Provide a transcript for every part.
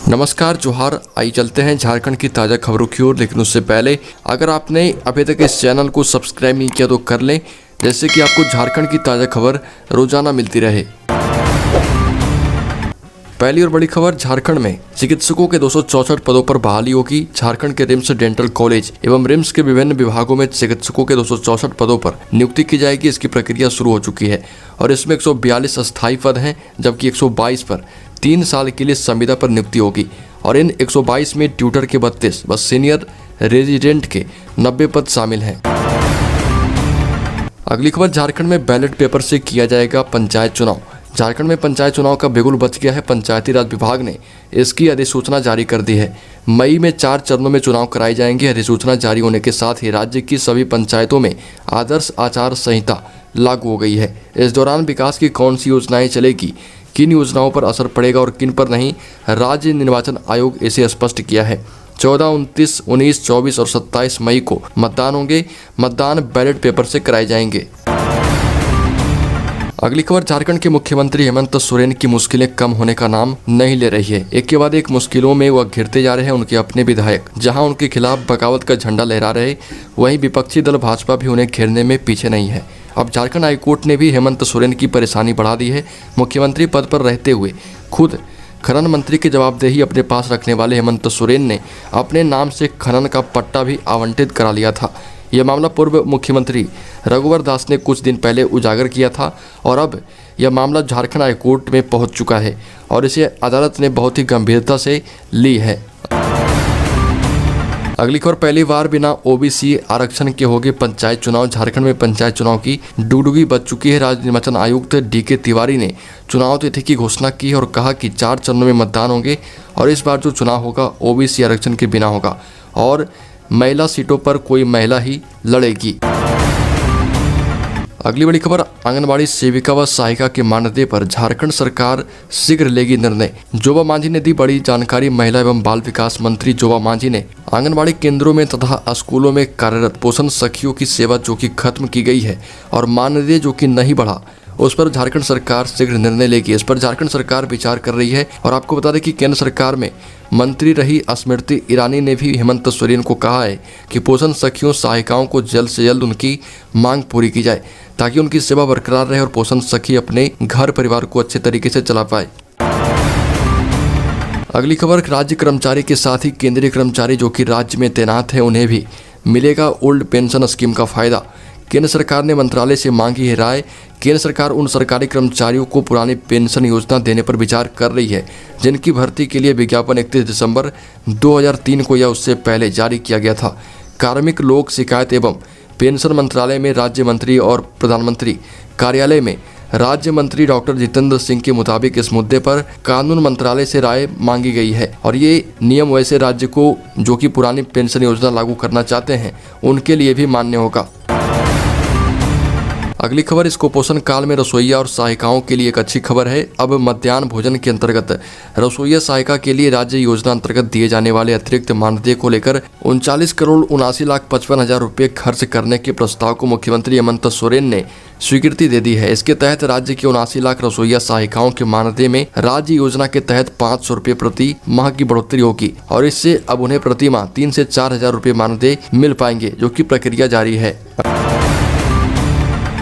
नमस्कार जोहार। आई चलते हैं झारखंड की ताज़ा खबरों की ओर, लेकिन उससे पहले अगर आपने अभी तक इस चैनल को सब्सक्राइब नहीं किया तो कर लें, जैसे कि आपको झारखंड की ताज़ा खबर रोजाना मिलती रहे। पहली और बड़ी खबर, झारखंड में चिकित्सकों के 264 पदों पर बहाली होगी। झारखंड के रिम्स डेंटल कॉलेज एवं रिम्स के विभिन्न विभागों में चिकित्सकों के 264 पदों पर नियुक्ति की जाएगी। इसकी प्रक्रिया शुरू हो चुकी है और इसमें 142 अस्थायी पद हैं, जबकि 122 पर 3 साल के लिए संविदा पर नियुक्ति होगी और इन 122 में ट्यूटर के 32 व सीनियर रेजिडेंट के 90 पद शामिल हैं। अगली खबर, झारखंड में बैलेट पेपर से किया जाएगा पंचायत चुनाव। झारखंड में पंचायत चुनाव का बिगुल बच गया है। पंचायती राज विभाग ने इसकी अधिसूचना जारी कर दी है। मई में 4 चरणों में चुनाव कराए जाएंगे। अधिसूचना जारी होने के साथ ही राज्य की सभी पंचायतों में आदर्श आचार संहिता लागू हो गई है। इस दौरान विकास की कौन सी योजनाएं चलेगी, किन योजनाओं पर असर पड़ेगा और किन पर नहीं, राज्य निर्वाचन आयोग इसे स्पष्ट किया है। 14, 29, 19, 24 और 27 मई को मतदान होंगे। मतदान बैलेट पेपर से कराए जाएंगे। अगली खबर, झारखंड के मुख्यमंत्री हेमंत सोरेन की मुश्किलें कम होने का नाम नहीं ले रही है। एक के बाद एक मुश्किलों में वह घिरते जा रहे हैं। उनके अपने विधायक जहां उनके खिलाफ बगावत का झंडा लहरा रहे, वहीं विपक्षी दल भाजपा भी उन्हें घेरने में पीछे नहीं है। अब झारखंड हाईकोर्ट ने भी हेमंत सोरेन की परेशानी बढ़ा दी है। मुख्यमंत्री पद पर रहते हुए खुद खनन मंत्री की जवाबदेही अपने पास रखने वाले हेमंत सोरेन ने अपने नाम से खनन का पट्टा भी आवंटित करा लिया था। यह मामला पूर्व मुख्यमंत्री रघुवर दास ने कुछ दिन पहले उजागर किया था और अब यह मामला झारखंड हाईकोर्ट में पहुंच चुका है और इसे अदालत ने बहुत ही गंभीरता से ली है। अगली खबर, पहली बार बिना ओबीसी आरक्षण के होंगे पंचायत चुनाव। झारखंड में पंचायत चुनाव की डुगडुगी बच चुकी है। राज्य निर्वाचन आयुक्त डीके तिवारी ने चुनाव तिथि की घोषणा की और कहा कि 4 चरणों में मतदान होंगे और इस बार जो चुनाव होगा ओबीसी आरक्षण के बिना होगा और महिला सीटों पर कोई महिला ही लड़ेगी। अगली बड़ी खबर, आंगनबाड़ी सेविका व सहायिका के मानदेय पर झारखंड सरकार शीघ्र लेगी निर्णय। जोबा मांझी ने दी बड़ी जानकारी। महिला एवं बाल विकास मंत्री जोबा मांझी ने आंगनबाड़ी केंद्रों में तथा स्कूलों में कार्यरत पोषण सखियों की सेवा जो कि खत्म की गई है और मानदेय जो कि नहीं बढ़ा, उस पर झारखंड सरकार शीघ्र निर्णय लेगी। इस पर झारखंड सरकार विचार कर रही है और आपको बता दें कि केंद्र सरकार में मंत्री रही स्मृति ईरानी ने भी हेमंत सोरेन को कहा है कि पोषण सखियों सहायिकाओं को जल्द से जल्द उनकी मांग पूरी की जाए ताकि उनकी सेवा बरकरार रहे और पोषण सखी अपने घर परिवार को अच्छे तरीके से चला पाए। अगली खबर, राज्य कर्मचारी के साथ ही केंद्रीय कर्मचारी जो कि राज्य में तैनात है उन्हें भी मिलेगा ओल्ड पेंशन स्कीम का फायदा। केंद्र सरकार ने मंत्रालय से मांगी है राय। केंद्र सरकार उन सरकारी कर्मचारियों को पुरानी पेंशन योजना देने पर विचार कर रही है जिनकी भर्ती के लिए विज्ञापन 31 दिसंबर 2003 को या उससे पहले जारी किया गया था। कार्मिक लोक शिकायत एवं पेंशन मंत्रालय में राज्य मंत्री और प्रधानमंत्री कार्यालय में राज्य मंत्री डॉक्टर जितेंद्र सिंह के मुताबिक इस मुद्दे पर कानून मंत्रालय से राय मांगी गई है और ये नियम वैसे राज्य को जो कि पुरानी पेंशन योजना लागू करना चाहते हैं उनके लिए भी मान्य होगा। अगली खबर, इस कुपोषण काल में रसोइया और सहायिकाओं के लिए एक अच्छी खबर है। अब मध्याह्न भोजन के अंतर्गत रसोइया सहायिका के लिए राज्य योजना अंतर्गत दिए जाने वाले अतिरिक्त मानदेय को लेकर 39,79,55,000 रुपये खर्च करने के प्रस्ताव को मुख्यमंत्री हेमंत सोरेन ने स्वीकृति दे दी है। इसके तहत राज्य के 79 लाख रसोइया सहायिकाओं के मानदेय में राज्य योजना के तहत 500 रुपये प्रति माह की बढ़ोतरी होगी और इससे अब उन्हें प्रति माह 3 से 4,000 रुपये मानदेय मिल पाएंगे, जो की प्रक्रिया जारी है।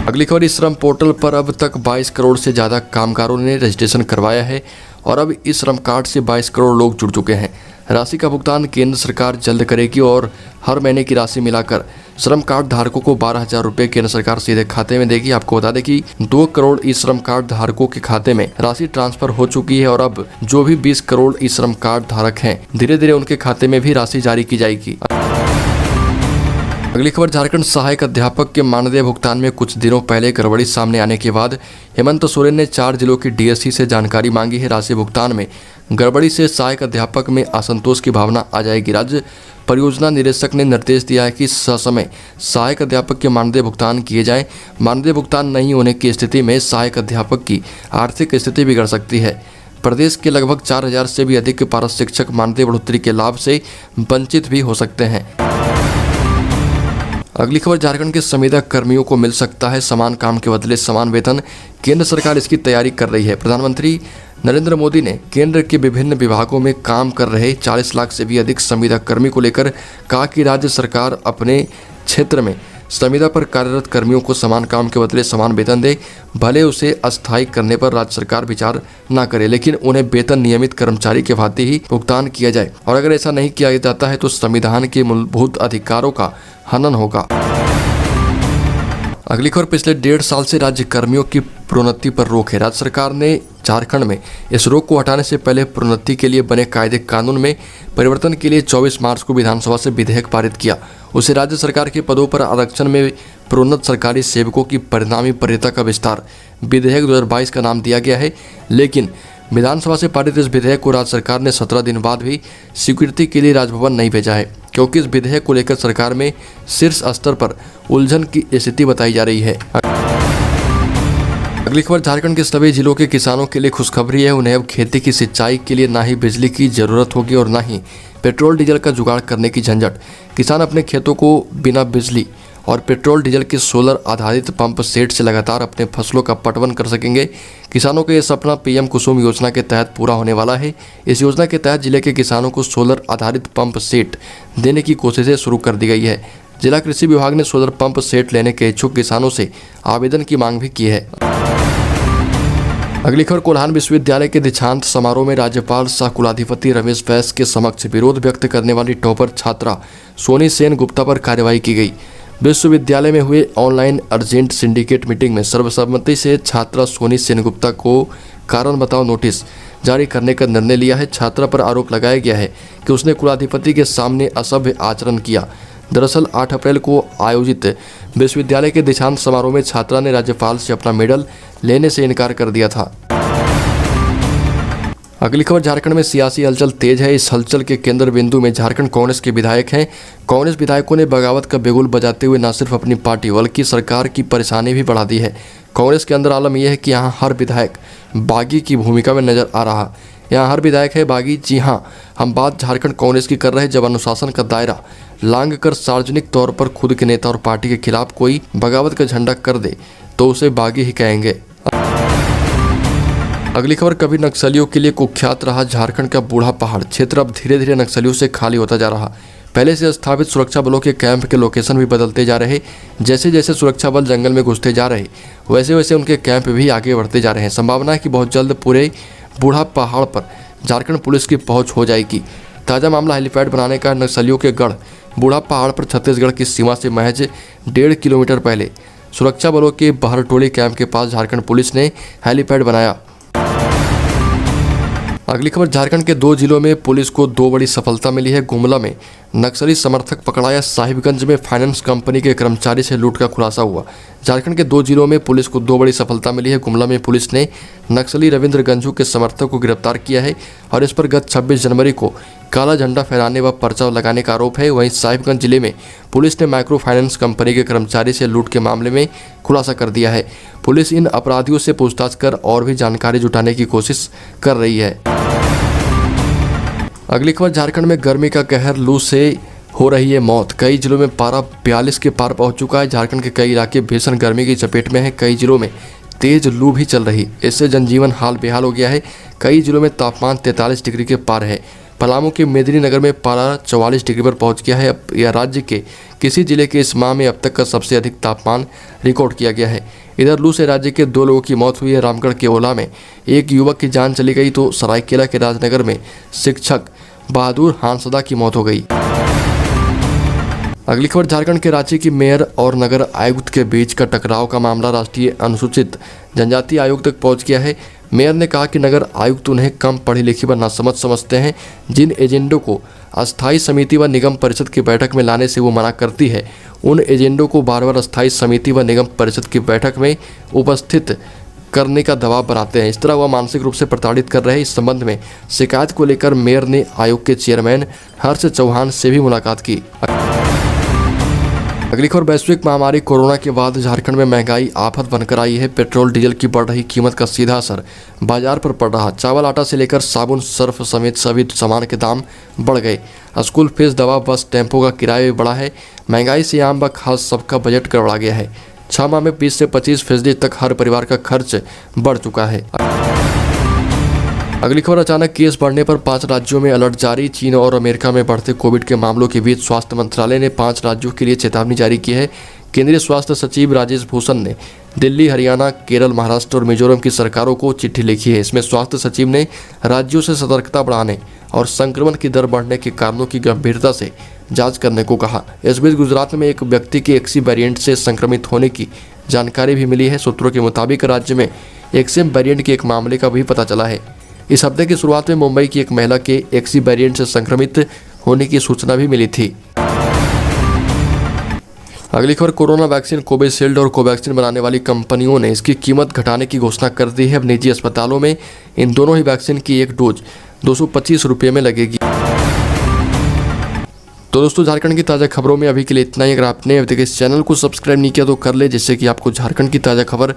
अगली खबर, इस श्रम पोर्टल पर अब तक 22 करोड़ से ज़्यादा कामगारों ने रजिस्ट्रेशन करवाया है और अब इस श्रम कार्ड से 22 करोड़ लोग जुड़ चुके हैं। राशि का भुगतान केंद्र सरकार जल्द करेगी और हर महीने की राशि मिलाकर श्रम कार्ड धारकों को 12,000 रुपये केंद्र सरकार सीधे खाते में देगी। आपको बता दें कि 2 करोड़ ई श्रम कार्ड धारकों के खाते में राशि ट्रांसफर हो चुकी है और अब जो भी 20 करोड़ ई श्रम कार्ड धारक हैं धीरे धीरे उनके खाते में भी राशि जारी की जाएगी। अगली खबर, झारखंड सहायक अध्यापक के मानदेय भुगतान में कुछ दिनों पहले गड़बड़ी सामने आने के बाद हेमंत सोरेन ने 4 जिलों की डीएससी से जानकारी मांगी है। राशि भुगतान में गड़बड़ी से सहायक अध्यापक में असंतोष की भावना आ जाएगी। राज्य परियोजना निदेशक ने निर्देश दिया है कि ससमय सहायक अध्यापक के मानदेय भुगतान किए जाएं। मानदेय भुगतान नहीं होने की स्थिति में सहायक अध्यापक की आर्थिक स्थिति बिगड़ सकती है। प्रदेश के लगभग 4,000 से भी अधिक पारा शिक्षक मानदेय बढ़ोतरी के लाभ से वंचित भी हो सकते हैं। अगली खबर, झारखंड के संविदा कर्मियों को मिल सकता है समान काम के बदले समान वेतन। केंद्र सरकार इसकी तैयारी कर रही है। प्रधानमंत्री नरेंद्र मोदी ने केंद्र के विभिन्न विभागों में काम कर रहे 40 लाख से भी अधिक संविदा कर्मी को लेकर कहा कि राज्य सरकार अपने क्षेत्र में संविदा पर कार्यरत कर्मियों को समान काम के बदले समान वेतन दे। भले उसे अस्थायी करने पर राज्य सरकार विचार न करे, लेकिन उन्हें वेतन नियमित कर्मचारी के भांति ही भुगतान किया जाए, और अगर ऐसा नहीं किया जाता है तो संविधान के मूलभूत अधिकारों का हनन होगा। अगली खबर, पिछले 1.5 साल से राज्य कर्मियों की प्रोन्नति पर रोक है। राज्य सरकार ने झारखंड में इस रोक को हटाने से पहले प्रोन्नति के लिए बने कायदे कानून में परिवर्तन के लिए 24 मार्च को विधानसभा से विधेयक पारित किया। उसे राज्य सरकार के पदों पर आरक्षण में प्रोन्नत सरकारी सेवकों की परिणामी वरीयता का विस्तार विधेयक 2022 का नाम दिया गया है। लेकिन विधानसभा से पारित इस विधेयक को राज्य सरकार ने 17 दिन बाद भी स्वीकृति के लिए राजभवन नहीं भेजा है, क्योंकि इस विधेयक को लेकर सरकार में शीर्ष स्तर पर उलझन की स्थिति बताई जा रही है। अगली खबर, झारखंड के सभी जिलों के किसानों के लिए खुशखबरी है। उन्हें अब खेती की सिंचाई के लिए ना ही बिजली की जरूरत होगी और ना ही पेट्रोल डीजल का जुगाड़ करने की झंझट। किसान अपने खेतों को बिना बिजली और पेट्रोल डीजल के सोलर आधारित पंप सेट से लगातार अपने फसलों का पटवन कर सकेंगे। किसानों का ये सपना पीएम कुसुम योजना के तहत पूरा होने वाला है। इस योजना के तहत जिले के किसानों को सोलर आधारित पंप सेट देने की कोशिशें शुरू कर दी गई है। जिला कृषि विभाग ने सोलर पंप सेट लेने के इच्छुक किसानों से आवेदन की मांग भी की है। अगली खबर, कोल्हान विश्वविद्यालय के दीक्षांत समारोह में राज्यपाल सह कुलाधिपति रमेश बैस के समक्ष विरोध व्यक्त करने वाली टॉपर छात्रा सोनी सेन गुप्ता पर कार्रवाई की गई। विश्वविद्यालय में हुए ऑनलाइन अर्जेंट सिंडिकेट मीटिंग में सर्वसम्मति से छात्रा सोनी सेन गुप्ता को कारण बताओ नोटिस जारी करने का निर्णय लिया है। छात्रा पर आरोप लगाया गया है कि उसने कुलाधिपति के सामने असभ्य आचरण किया। दरअसल 8 अप्रैल को आयोजित विश्वविद्यालय के दीक्षांत समारोह में छात्रा ने राज्यपाल से अपना मेडल लेने से इनकार कर दिया था। अगली खबर, झारखंड में सियासी हलचल तेज है। इस हलचल के केंद्र बिंदु में झारखंड कांग्रेस के विधायक हैं। कांग्रेस विधायकों ने बगावत का बिगुल बजाते हुए न सिर्फ अपनी पार्टी बल्कि सरकार की परेशानी भी बढ़ा दी है। कांग्रेस के अंदर आलम यह है कि यहाँ हर विधायक बागी की भूमिका में नजर आ रहा। यहाँ हर विधायक है बागी। जी हाँ, हम बात झारखंड कांग्रेस की कर रहे हैं। जब अनुशासन का दायरा लांघ कर सार्वजनिक तौर पर खुद के नेता और पार्टी के खिलाफ कोई बगावत का झंडा कर दे तो उसे बागी ही कहेंगे। अगली खबर, कभी नक्सलियों के लिए कुख्यात रहा झारखंड का बूढ़ा पहाड़ क्षेत्र अब धीरे धीरे नक्सलियों से खाली होता जा रहा। पहले से स्थापित सुरक्षा बलों के कैंप के लोकेशन भी बदलते जा रहे। जैसे जैसे सुरक्षा बल जंगल में घुसते जा रहे वैसे वैसे उनके कैंप भी आगे बढ़ते जा रहे हैं। संभावना है कि बहुत जल्द पूरे बूढ़ा पहाड़ पर झारखंड पुलिस की पहुंच हो जाएगी। ताज़ा मामला हेलीपैड बनाने का। नक्सलियों के गढ़ बूढ़ा पहाड़ पर छत्तीसगढ़ की सीमा से महज 1.5 किलोमीटर पहले सुरक्षा बलों के बहरटोली कैंप के पास झारखंड पुलिस ने हेलीपैड बनाया। अगली खबर, झारखंड के 2 जिलों में पुलिस को 2 बड़ी सफलता मिली है। गुमला में नक्सली समर्थक पकड़ाया। साहिबगंज में फाइनेंस कंपनी के कर्मचारी से लूट का खुलासा हुआ। झारखंड के 2 जिलों में पुलिस को 2 बड़ी सफलता मिली है। गुमला में पुलिस ने नक्सली रविंद्र गंझू के समर्थक को गिरफ्तार किया है और इस पर गत 26 जनवरी को काला झंडा फहराने व पर्चा लगाने का आरोप है। वहीं साहिबगंज जिले में पुलिस ने माइक्रो फाइनेंस कंपनी के कर्मचारी से लूट के मामले में खुलासा कर दिया है। पुलिस इन अपराधियों से पूछताछ कर और भी जानकारी जुटाने की कोशिश कर रही है। अगली खबर, झारखंड में गर्मी का कहर, लू से हो रही है मौत। कई जिलों में पारा 42 के पार पहुंच चुका है। झारखंड के कई इलाके भीषण गर्मी की चपेट में है। कई जिलों में तेज लू भी चल रही। इससे जनजीवन हाल बेहाल हो गया है। कई जिलों में तापमान 43 डिग्री के पार है। पलामू के मेदिनीनगर में पारा 44 डिग्री पर पहुंच गया है। यह राज्य के किसी जिले के इस माह में अब तक का सबसे अधिक तापमान रिकॉर्ड किया गया है। इधर लू से राज्य के 2 लोगों की मौत हुई है। रामगढ़ के ओला में एक युवक की जान चली गई तो सरायकेला के राजनगर में शिक्षक बहादुर हांसदा की मौत हो गई। अगली खबर, झारखंड के रांची की मेयर और नगर आयुक्त के बीच का टकराव का मामला राष्ट्रीय अनुसूचित जनजाति आयोग तक पहुंच गया है। मेयर ने कहा कि नगर आयुक्त उन्हें कम पढ़ी लिखी व नासमझ समझते हैं। जिन एजेंडों को अस्थायी समिति व निगम परिषद की बैठक में लाने से वो मना करती है, उन एजेंडों को बार बार अस्थायी समिति व निगम परिषद की बैठक में उपस्थित करने का दबाव बनाते हैं। इस तरह वह मानसिक रूप से प्रताड़ित कर रहे हैं। इस संबंध में शिकायत को लेकर मेयर ने आयोग के चेयरमैन हर्ष चौहान से भी मुलाकात की। अगली खबर, वैश्विक महामारी कोरोना के बाद झारखंड में महंगाई आफत बनकर आई है। पेट्रोल डीजल की बढ़ रही कीमत का सीधा असर बाजार पर पड़ रहा। चावल आटा से लेकर साबुन सर्फ समेत सभी सामान के दाम बढ़ गए। स्कूल फीस, दवा, बस, टेम्पो का किराया भी बढ़ा है। महंगाई से आम व खास सबका बजट गड़बड़ा गया है। 6 माह में 20 से 25% तक हर परिवार का खर्च बढ़ चुका है। अगली खबर, अचानक केस बढ़ने पर 5 राज्यों में अलर्ट जारी। चीन और अमेरिका में बढ़ते कोविड के मामलों के बीच स्वास्थ्य मंत्रालय ने 5 राज्यों के लिए चेतावनी जारी की है। केंद्रीय स्वास्थ्य सचिव राजेश भूषण ने दिल्ली, हरियाणा, केरल, महाराष्ट्र और मिजोरम की सरकारों को चिट्ठी लिखी है। इसमें स्वास्थ्य सचिव ने राज्यों से सतर्कता बढ़ाने और संक्रमण की दर बढ़ने के कारणों की गंभीरता से जांच करने को कहा। इस बीच गुजरात में एक व्यक्ति के XE वेरिएंट से संक्रमित होने की जानकारी भी मिली है। सूत्रों के मुताबिक राज्य में XM वेरिएंट के एक मामले का भी पता चला है। इस हफ्ते की शुरुआत में मुंबई की एक महिला के XE वेरिएंट से संक्रमित होने की सूचना भी मिली थी। अगली खबर, कोरोना वैक्सीन कोविशील्ड और कोवैक्सीन बनाने वाली कंपनियों ने इसकी कीमत घटाने की घोषणा कर दी है। अब निजी अस्पतालों में इन दोनों ही वैक्सीन की एक डोज 225 रुपये में लगेगी। तो दोस्तों, झारखंड की ताज़ा खबरों में अभी के लिए इतना ही। अगर आपने अभी तक इस चैनल को सब्सक्राइब नहीं किया तो कर ले, जिससे कि आपको झारखंड की ताज़ा खबर